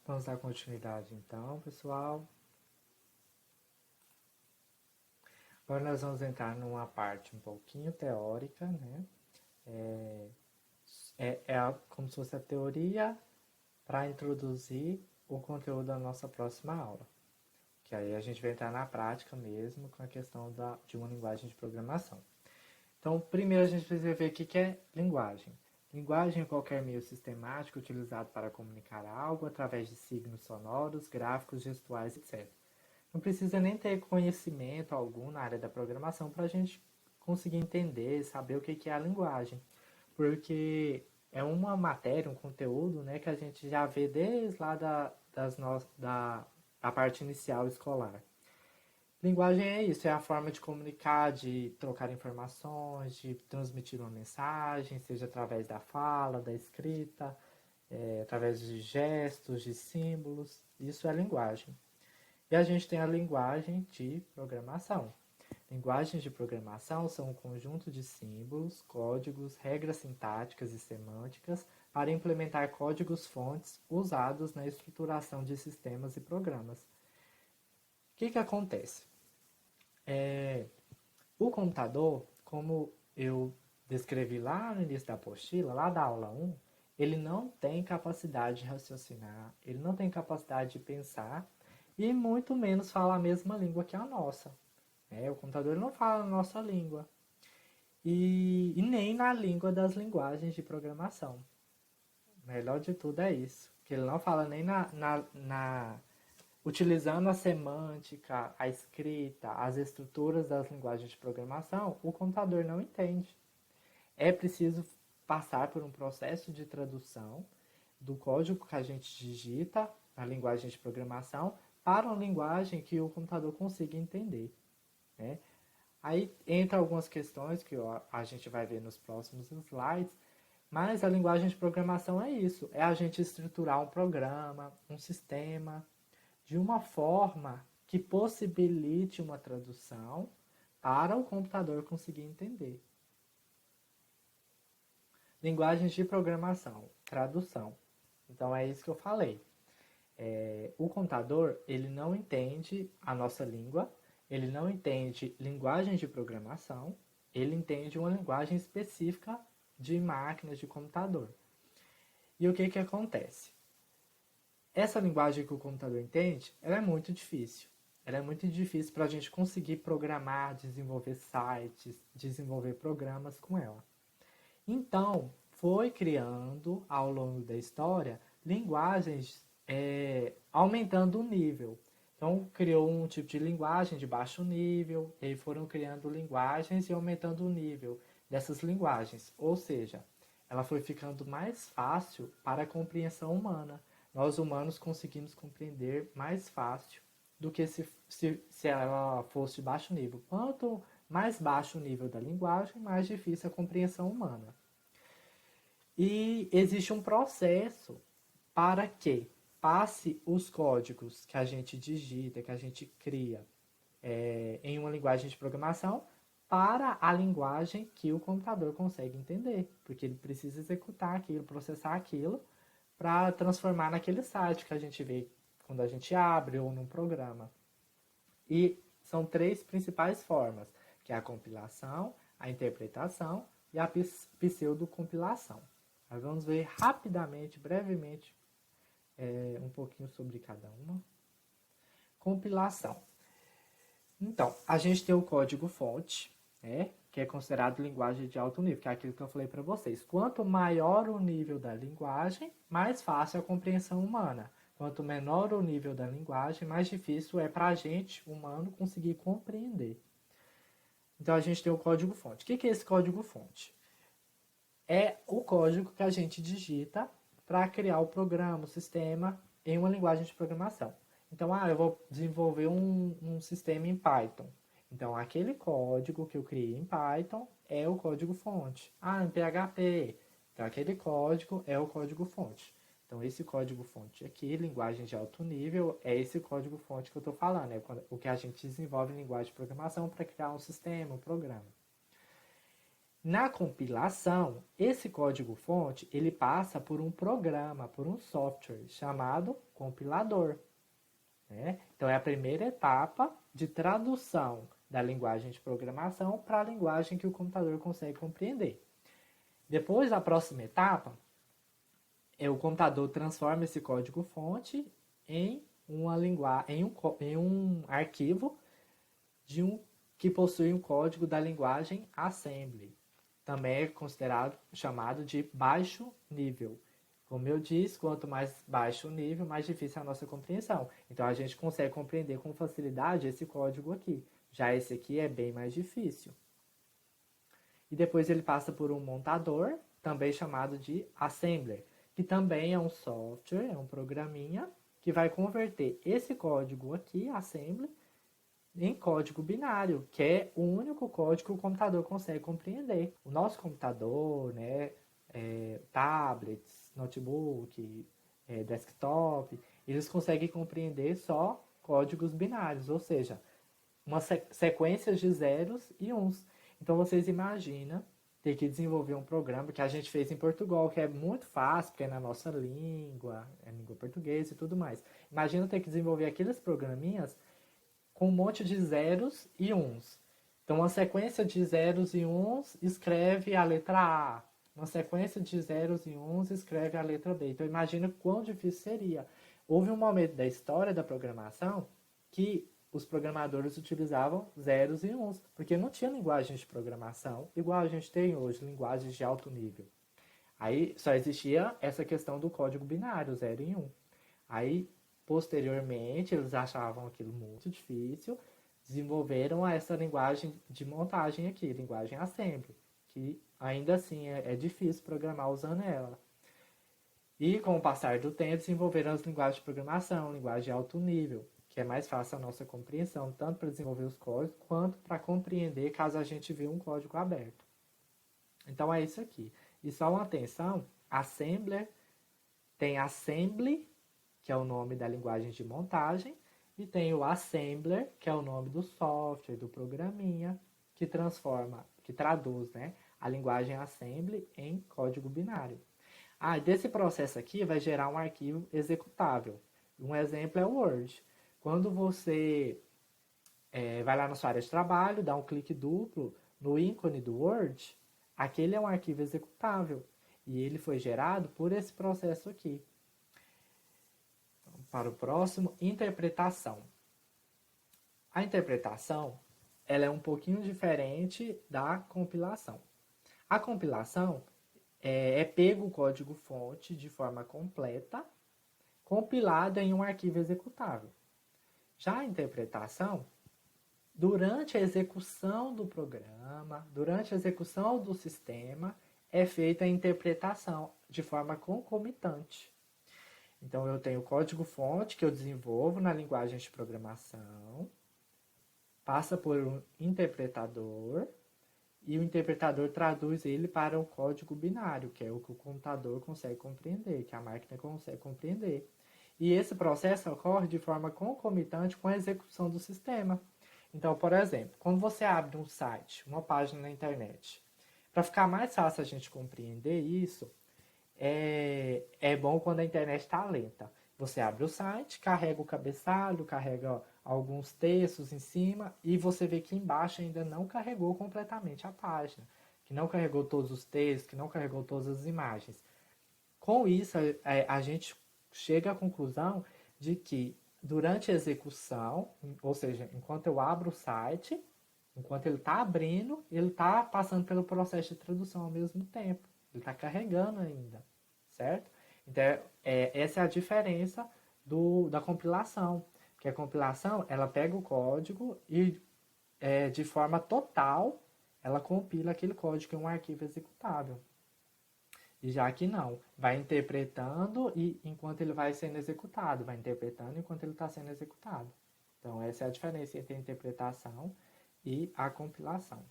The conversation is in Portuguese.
Vamos dar continuidade então, pessoal. Agora nós vamos entrar numa parte um pouquinho teórica, né? Como se fosse a teoria para introduzir o conteúdo da nossa próxima aula. Que aí a gente vai entrar na prática mesmo com a questão de uma linguagem de programação. Então, primeiro a gente precisa ver o que é linguagem. Linguagem é qualquer meio sistemático utilizado para comunicar algo através de signos sonoros, gráficos, gestuais, etc. Não precisa nem ter conhecimento algum na área da programação para a gente conseguir entender, saber o que é a linguagem. Porque é uma matéria, um conteúdo, né, que a gente já vê desde lá da parte inicial escolar. Linguagem é isso, é a forma de comunicar, de trocar informações, de transmitir uma mensagem, seja através da fala, da escrita, através de gestos, de símbolos. Isso é linguagem. E a gente tem a linguagem de programação. Linguagens de programação são um conjunto de símbolos, códigos, regras sintáticas e semânticas para implementar códigos-fontes usados na estruturação de sistemas e programas. O que acontece? O computador, como eu descrevi lá no início da apostila, lá da aula 1, ele não tem capacidade de raciocinar, ele não tem capacidade de pensar e muito menos fala a mesma língua que a nossa. O computador não fala a nossa língua e nem na língua das linguagens de programação. O melhor de tudo é isso, que ele não fala nem utilizando a semântica, a escrita, as estruturas das linguagens de programação, o computador não entende. É preciso passar por um processo de tradução do código que a gente digita na linguagem de programação para uma linguagem que o computador consiga entender. Né? Aí entra algumas questões que a gente vai ver nos próximos slides, mas a linguagem de programação é isso, é a gente estruturar um programa, um sistema, de uma forma que possibilite uma tradução para o computador conseguir entender. Linguagens de programação, tradução. Então é isso que eu falei. O computador ele não entende a nossa língua, ele não entende linguagens de programação, ele entende uma linguagem específica de máquinas de computador. E o que acontece? Essa linguagem que o computador entende, ela é muito difícil. Ela é muito difícil para a gente conseguir programar, desenvolver sites, desenvolver programas com ela. Então, foi criando, ao longo da história, linguagens aumentando o nível. Então, criou um tipo de linguagem de baixo nível, e aí foram criando linguagens e aumentando o nível dessas linguagens. Ou seja, ela foi ficando mais fácil para a compreensão humana. Nós humanos conseguimos compreender mais fácil do que se ela fosse de baixo nível. Quanto mais baixo o nível da linguagem, mais difícil a compreensão humana. E existe um processo para que passe os códigos que a gente digita, que a gente cria em uma linguagem de programação para a linguagem que o computador consegue entender, porque ele precisa executar aquilo, processar aquilo para transformar naquele site que a gente vê quando a gente abre ou num programa. E são três principais formas, que é a compilação, a interpretação e a pseudocompilação. Nós vamos ver rapidamente, brevemente, um pouquinho sobre cada uma. Compilação. Então, a gente tem o código-fonte, né, que é considerado linguagem de alto nível, que é aquilo que eu falei para vocês. Quanto maior o nível da linguagem, mais fácil a compreensão humana. Quanto menor o nível da linguagem, mais difícil é para a gente, humano, conseguir compreender. Então, a gente tem o código-fonte. O que é esse código-fonte? É o código que a gente digita para criar o programa, o sistema, em uma linguagem de programação. Então, eu vou desenvolver um sistema em Python. Então, aquele código que eu criei em Python é o código-fonte. Em PHP. Então, aquele código é o código-fonte. Então, esse código-fonte aqui, linguagem de alto nível, é esse código-fonte que eu estou falando. É o que a gente desenvolve em linguagem de programação para criar um sistema, um programa. Na compilação, esse código-fonte ele passa por um programa, por um software chamado compilador, né? Então, é a primeira etapa de tradução da linguagem de programação para a linguagem que o computador consegue compreender. Depois, a próxima etapa o computador transforma esse código-fonte em em um arquivo que possui um código da linguagem assembly. Também é considerado chamado de baixo nível. Como eu disse, quanto mais baixo o nível, mais difícil é a nossa compreensão. Então a gente consegue compreender com facilidade esse código aqui. Já esse aqui é bem mais difícil. E depois ele passa por um montador, também chamado de assembler, que também é um software, é um programinha, que vai converter esse código aqui, assembly, em código binário, que é o único código que o computador consegue compreender. O nosso computador, né, tablets, notebook, desktop, eles conseguem compreender só códigos binários, ou seja, uma sequências de zeros e uns. Então vocês imaginam ter que desenvolver um programa que a gente fez em Portugal, que é muito fácil, porque é na nossa língua, é língua portuguesa e tudo mais. Imagina ter que desenvolver aqueles programinhas com um monte de zeros e uns. Então, uma sequência de zeros e uns escreve a letra A. Uma sequência de zeros e uns escreve a letra B. Então, imagina quão difícil seria. Houve um momento da história da programação que os programadores utilizavam zeros e uns, porque não tinha linguagem de programação igual a gente tem hoje, linguagens de alto nível. Aí só existia essa questão do código binário, 0 e 1. Aí, posteriormente, eles achavam aquilo muito difícil, desenvolveram essa linguagem de montagem aqui, linguagem assembly, que ainda assim é difícil programar usando ela. E com o passar do tempo, desenvolveram as linguagens de programação, linguagem de alto nível, que é mais fácil a nossa compreensão, tanto para desenvolver os códigos, quanto para compreender caso a gente vê um código aberto. Então é isso aqui. E só uma atenção, assembler tem assembly, que é o nome da linguagem de montagem, e tem o assembler, que é o nome do software, do programinha, que transforma, que traduz, né, a linguagem assembly em código binário. Ah, desse processo aqui vai gerar um arquivo executável. Um exemplo é o Word. Quando você vai lá na sua área de trabalho, dá um clique duplo no ícone do Word, aquele é um arquivo executável. E ele foi gerado por esse processo aqui. Então, para o próximo, interpretação. A interpretação ela é um pouquinho diferente da compilação. A compilação é pego o código-fonte de forma completa, compilado em um arquivo executável. Já a interpretação, durante a execução do programa, durante a execução do sistema, é feita a interpretação de forma concomitante. Então, eu tenho o código-fonte que eu desenvolvo na linguagem de programação, passa por um interpretador, e o interpretador traduz ele para o código binário, que é o que o computador consegue compreender, que a máquina consegue compreender. E esse processo ocorre de forma concomitante com a execução do sistema. Então, por exemplo, quando você abre um site, uma página na internet, para ficar mais fácil a gente compreender isso, é bom quando a internet está lenta. Você abre o site, carrega o cabeçalho, carrega alguns textos em cima e você vê que embaixo ainda não carregou completamente a página, que não carregou todos os textos, que não carregou todas as imagens. Com isso, a gente chega à conclusão de que durante a execução, ou seja, enquanto eu abro o site, enquanto ele está abrindo, ele está passando pelo processo de tradução ao mesmo tempo. Ele está carregando ainda, certo? Então, essa é a diferença da compilação. Porque a compilação, ela pega o código e, de forma total, ela compila aquele código em um arquivo executável. E já que não, vai interpretando e enquanto ele vai sendo executado, vai interpretando enquanto ele está sendo executado. Então, essa é a diferença entre a interpretação e a compilação.